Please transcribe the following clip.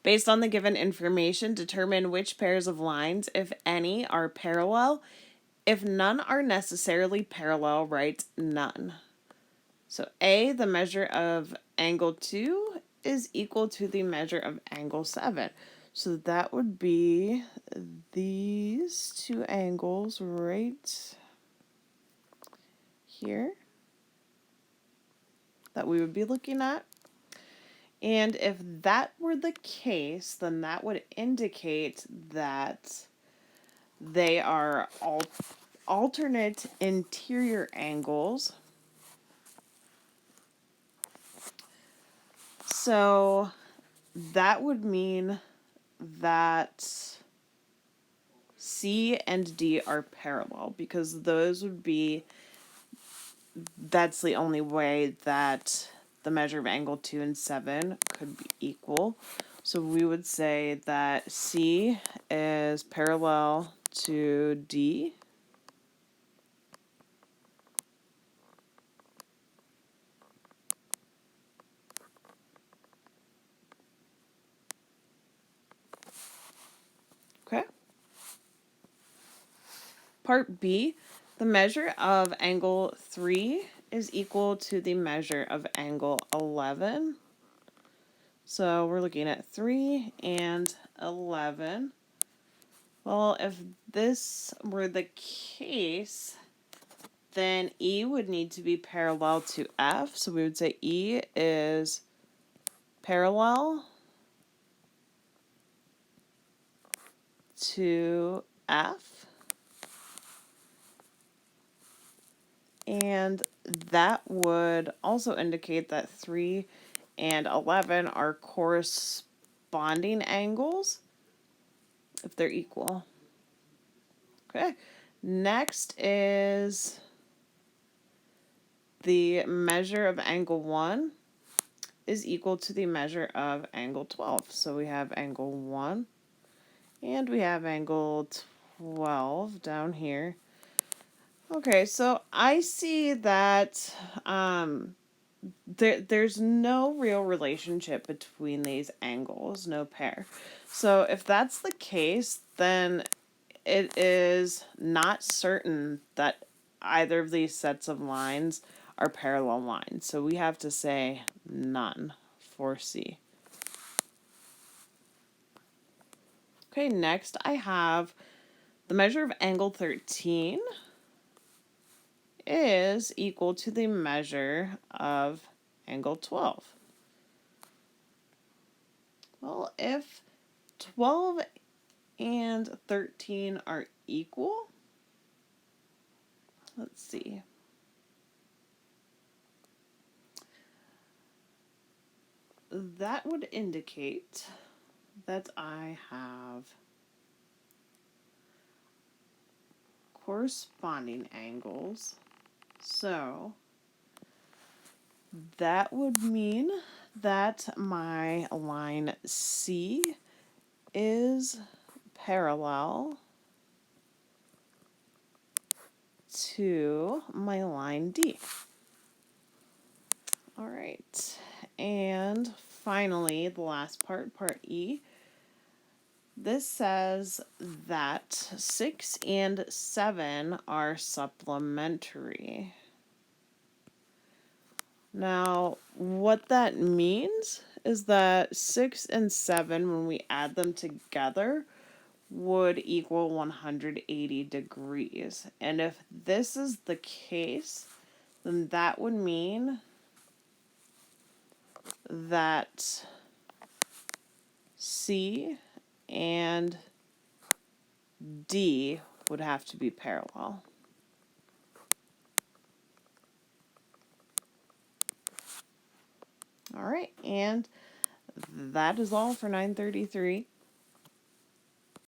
Based on the given information, determine which pairs of lines, if any, are parallel. If none are necessarily parallel, write none. So A, the measure of angle 2 is equal to the measure of angle 7. So that would be these two angles right here that we would be looking at. And if that were the case, then that would indicate that they are alternate interior angles. So that would mean that C and D are parallel, because those would be, that's the only way that the measure of angle 2 and 7 could be equal. So we would say that C is parallel to D. Okay. Part B, the measure of angle 3 is equal to the measure of angle 11. So we're looking at 3 and 11. Well, if this were the case, then E would need to be parallel to F. So we would say E is parallel to F. And that would also indicate that 3 and 11 are corresponding angles if they're equal. Okay. Next is the measure of angle 1 is equal to the measure of angle 12. So we have angle 1 and we have angle 12 down here. Okay, so I see that there's no real relationship between these angles, no pair. So if that's the case, then it is not certain that either of these sets of lines are parallel lines. So we have to say none for C. Okay, next I have the measure of angle 13 is equal to the measure of angle 12. Well, if 12 and 13 are equal, let's see. That would indicate that I have corresponding angles. So that would mean that my line C is parallel to my line D. All right, and finally, the last part, part E. This says that 6 and 7 are supplementary. Now, what that means is that 6 and 7, when we add them together, would equal 180 degrees. And if this is the case, then that would mean that C and D would have to be parallel. All right, and that is all for 933.